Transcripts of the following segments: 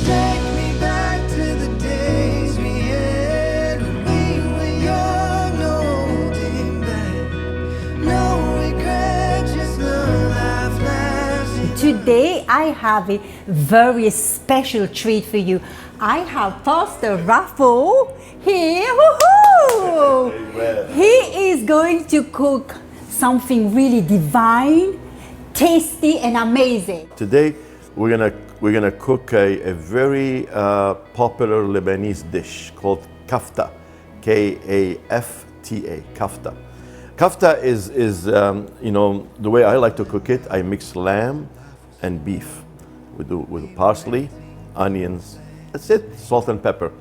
Take me back to the days we had when we were young, no holding back, no regret, just love life lasting. Today I have a very special treat for you. I have Pastor Raffoul here. Woohoo! He is going to cook something really divine, tasty and amazing. Today we're gonna cook a very popular Lebanese dish called kafta, K-A-F-T-A, kafta. Kafta is the way I like to cook it. I mix lamb and beef with parsley, onions. That's it, salt and pepper.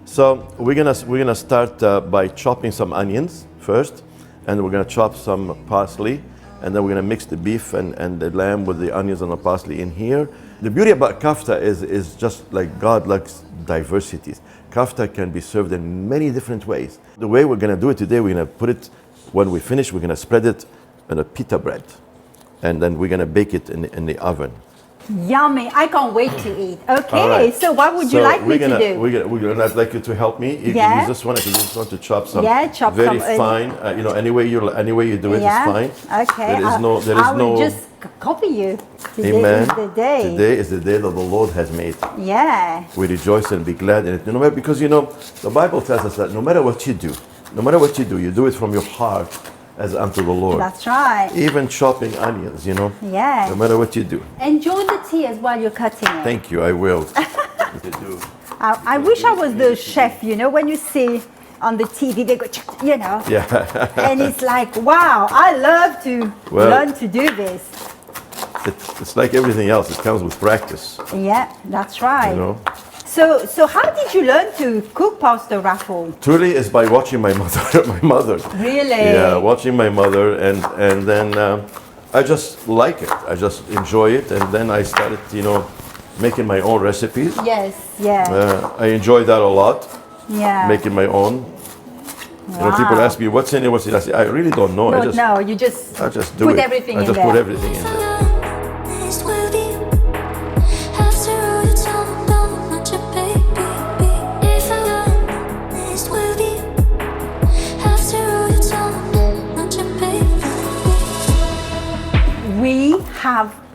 So we're gonna start by chopping some onions first, and we're gonna chop some parsley, and then we're gonna mix the beef and the lamb with the onions and the parsley in here. The beauty about kafta is just like God likes diversities. Kafta can be served in many different ways. The way we're gonna do it today, we're gonna put it, when we finish, we're gonna spread it on a pita bread, and then we're gonna bake it in the oven. Yummy, I can't wait to eat. Okay, Right. so what would you like me to do? I'd like you to help me. You Yeah. can use this one if you just want to chop some chop very some, fine. Any way you do it is fine. Okay, There is I will just copy you. Today Amen. is the day. Today is the day that the Lord has made. Yeah. We rejoice and be glad in it. No matter, because the Bible tells us that no matter what you do, you do it from your heart as unto the Lord. That's right. Even chopping onions, Yeah. no matter what you do. Enjoy the tea as well you're cutting it. Thank you, I will. I wish I was the chef, when you see on the TV, they go, Yeah. and it's like, wow, I love to learn to do this. It's like everything else. It comes with practice. Yeah, that's right. You know. So how did you learn to cook, Pastor Raffoul? Truly is by watching my mother. Really? Yeah, watching my mother, and then I just like it. I just enjoy it, and then I started, making my own recipes. Yes, yeah. I enjoy that a lot. Yeah. Making my own. People ask me what's in it, what's in it. I say I really don't know. No, you just I just do put it. everything I in just there. put everything in there.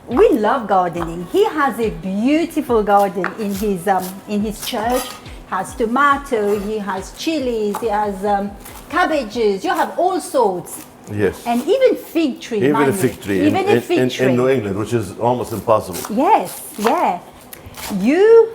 We love gardening. He has a beautiful garden in his church. Has tomato, he has chilies, he has cabbages. You have all sorts. Yes. And even fig tree. Even mind a fig you. tree. Even a fig tree. In New England, which is almost impossible. Yes, yeah. You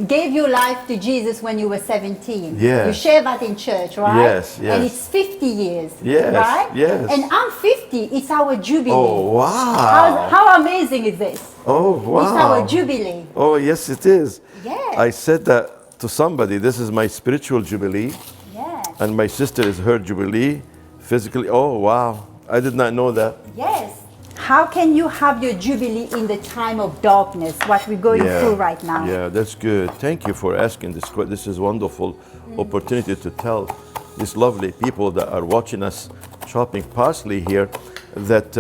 gave your life to Jesus when you were 17. Yes. You share that in church, right? Yes, yes. And it's 50 years. Yes, right? yes. And I'm 50. It's our jubilee. Oh, wow. How amazing is this? Oh, wow. It's our jubilee. Oh, yes, it is. Yes. I said that to somebody. This is my spiritual jubilee. Yes. And my sister is her jubilee physically. Oh, wow. I did not know that. Yes. How can you have your jubilee in the time of darkness, what we're going through right now? Yeah, that's good. Thank you for asking this. This is a wonderful opportunity to tell these lovely people that are watching us chopping parsley here that,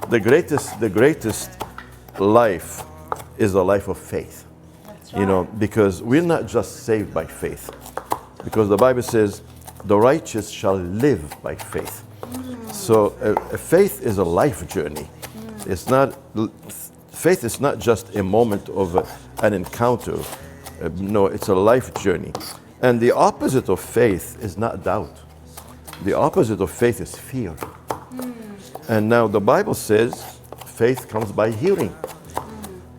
the greatest life is a life of faith. That's right. Because we're not just saved by faith. Because the Bible says, the righteous shall live by faith. So faith is a life journey. Faith is not just a moment of an encounter. No, it's a life journey. And the opposite of faith is not doubt. The opposite of faith is fear. And now the Bible says faith comes by hearing.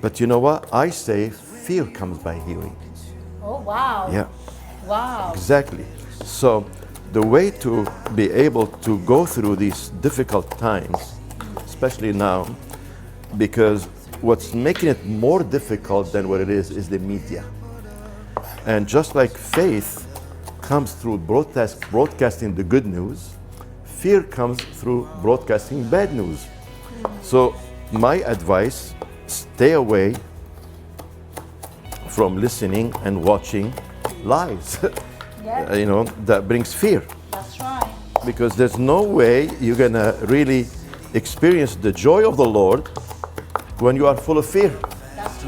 But you know what? I say fear comes by hearing. Oh, wow. Yeah. Wow. Exactly. So the way to be able to go through these difficult times, especially now, because what's making it more difficult than what it is the media. And just like faith comes through broadcasting the good news, fear comes through broadcasting bad news. So my advice, stay away from listening and watching lies. Yeah. That brings fear. That's right. Because there's no way you're gonna really experience the joy of the Lord when you are full of fear. That's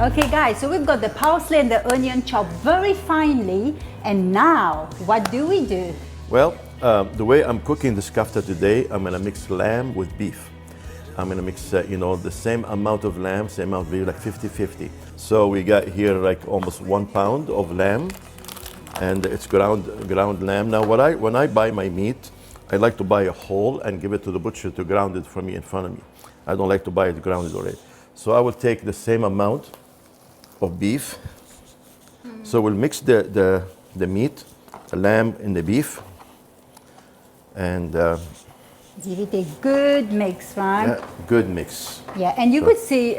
Okay guys, so we've got the parsley and the onion chopped very finely. And now, what do we do? Well, the way I'm cooking this kafta today, I'm gonna mix lamb with beef. I'm gonna mix, the same amount of lamb, same amount of beef, like 50-50. So we got here like almost 1 pound of lamb, and it's ground lamb. Now, when I buy my meat, I like to buy a whole and give it to the butcher to ground it for me in front of me. I don't like to buy it grounded already. So I will take the same amount of beef. So we'll mix the meat, the lamb and the beef, and Give it a good mix, right? yeah, good mix. Yeah, and you could see,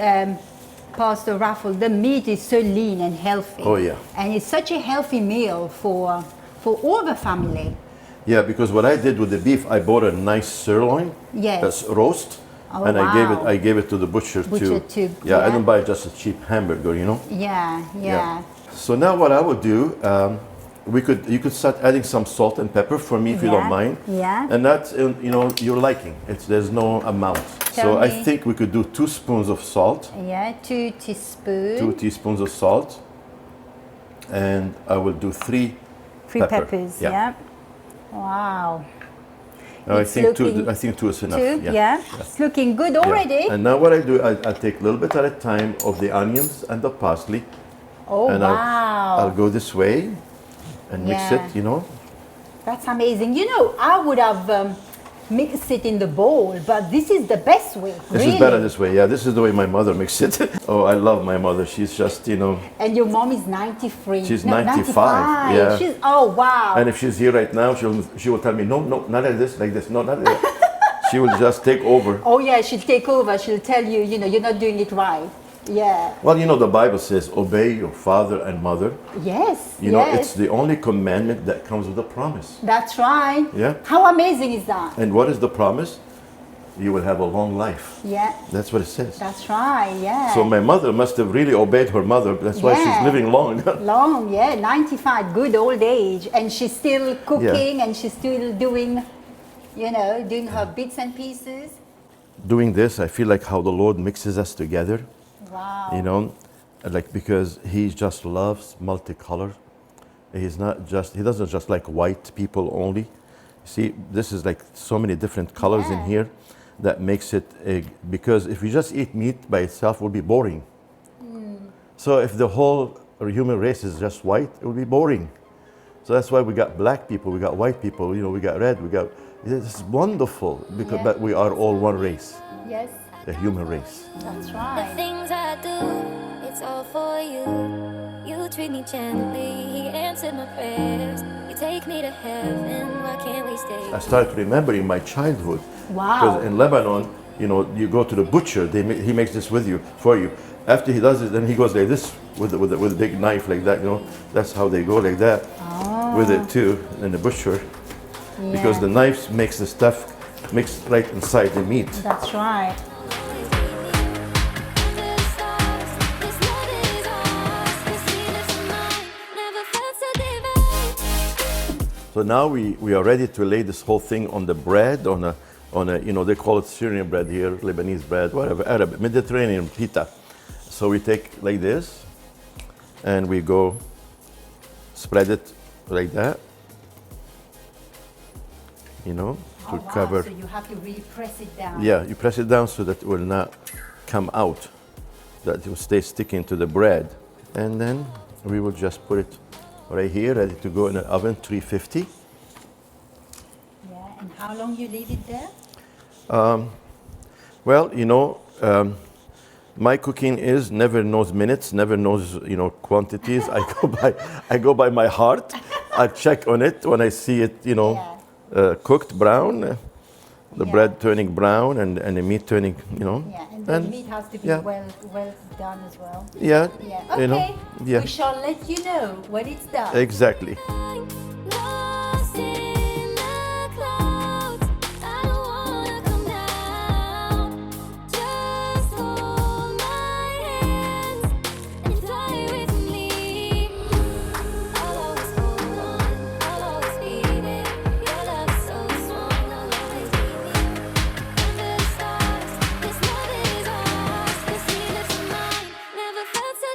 Pastor Raffoul, the meat is so lean and healthy. Oh, yeah. And it's such a healthy meal for all the family. Yeah, because what I did with the beef, I bought a nice sirloin, Yes. that's roast, Oh, and wow. I gave it to the butcher Butcher too. too, Yeah, I yeah. don't buy just a cheap hamburger, Yeah. So now what I would do, you could start adding some salt and pepper for me if you don't Yeah, mind. yeah. And that's your liking. There's no amount. Tell so I me. think we could do 2 spoons of salt, Yeah, 2 teaspoons. 2 teaspoons of salt, and I will do 3 3 peppers, yeah. Wow. No, It's looking- I think 2 is enough. 2, yeah. It's looking good already. And now what I do, I take a little bit at a time of the onions and the parsley, Oh, and wow. I'll go this way and mix Yeah. it, That's amazing. I would have mixed it in the bowl, but this is the best way. This really. is better this way. Yeah, this is the way my mother makes it. Oh, I love my mother. She's just, And your mom is 93. She's No, 95, yeah. She's, oh, wow. and if she's here right now, she will tell me, no, not like this, no, not like that. She will just take over. Oh, yeah, she'll take over. She'll tell you, you're not doing it right. Yeah. Well, the Bible says, obey your father and mother. Yes. It's yes. the only commandment that comes with a promise. That's right. Yeah. How amazing is that? And what is the promise? You will have a long life. Yeah. That's what it says. That's right. Yeah. So my mother must have really obeyed her mother. That's why Yeah. she's living long. Long, yeah, 95, good old age, and she's still cooking, and she's still doing her bits and pieces. Doing this, I feel like how the Lord mixes us together. Wow. Because He just loves multicolor. He doesn't just like white people only. You see, this is like so many different colors in Yeah. here that makes it, because if we just eat meat by itself, it will be boring. So if the whole human race is just white, it will be boring. So that's why we got black people, we got white people, we got red, it's wonderful, because, Yeah. but we are all one race, Yes, the human race. that's The right. things I do, it's all for you. You treat me gently, answer my prayers. You take me to heaven, why can't we stay? I started remembering my childhood. Wow. Because in Lebanon, you go to the butcher, he makes this for you. After he does it, then he goes like this with a big knife like that, That's how they go like that with it too, in the butcher. Because the knife makes the stuff mixed right inside the meat. That's right. Always lead me under the stars. This love is ours. This sweetness of mine never felt so divine. So now we are ready to lay this whole thing on the bread, on a they call it Syrian bread here, Lebanese bread, whatever, Arab, Mediterranean pita. So we take like this, and we go spread it like that, to cover. So you have to really press it down. Yeah, you press it down so that it will not come out, that it will stay sticking to the bread. And then we will just put it right here, ready to go in the oven, 350. Yeah, and how long you leave it there? Well, my cooking is never knows minutes, never knows quantities. I go by my heart. I check on it when I see it, cooked brown, the Yeah. bread turning brown and the meat turning, Yeah, and the meat has to be yeah. well done as well. Yeah, Yeah. Okay. yeah, We shall let you know when it's done. exactly. Lost in the clouds. I don't wanna come down. Just hold my hands and fly with me. I'll always hold on. I'll always be there. Your love is so strong. I'll always lead me under the stars. This love is ours. This sweetness of mine never felt so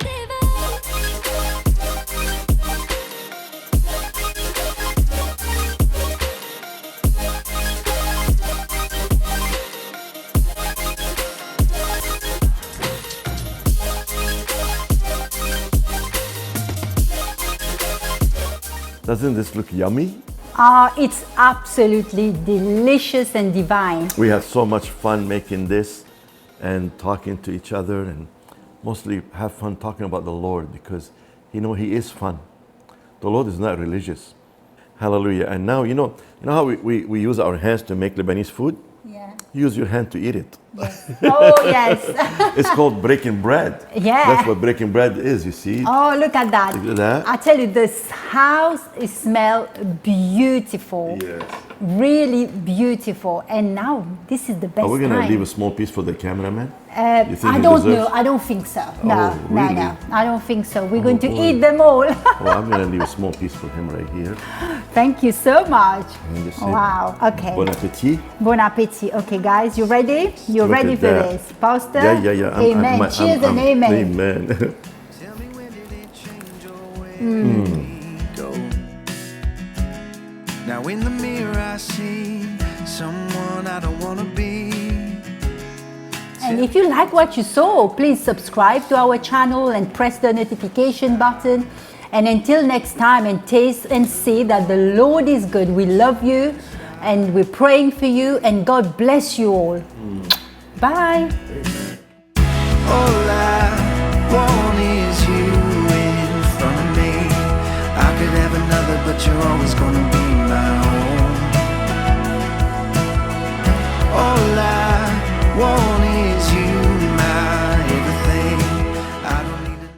Doesn't this look yummy? It's absolutely delicious and divine. We had so much fun making this and talking to each other, and mostly have fun talking about the Lord, because He is fun. The Lord is not religious. Hallelujah. And now, you know how we use our hands to make Lebanese food? Yeah. Use your hand to eat it. Oh, yes. It's called breaking bread. Yeah. That's what breaking bread is, you see. Oh, look at that. Look at that. I tell you, this house smells beautiful. Yes. Really beautiful. And now, this is the best Are we going to time. leave a small piece for the cameraman? You think I he don't deserves- know. I don't think so. No, Oh, really? no. I don't think so. We're going to boy. eat them all. Well, I'm going to leave a small piece for him right here. Thank you so much. And just say, Wow. Okay. Bon appetit. Bon appetit. Okay, guys, you ready? You're Look ready at for that. this, Pastor? Yeah. Amen. Cheers and amen. Amen. Tell me, when did it change your way? Go. Now in the mirror I see someone I don't wanna be. And if you like what you saw, please subscribe to our channel and press the notification button. And until next time, and taste and see that the Lord is good. We love you and we're praying for you, and God bless you all. Bye. All I want is you in front of me. I could have another, but you're always gonna be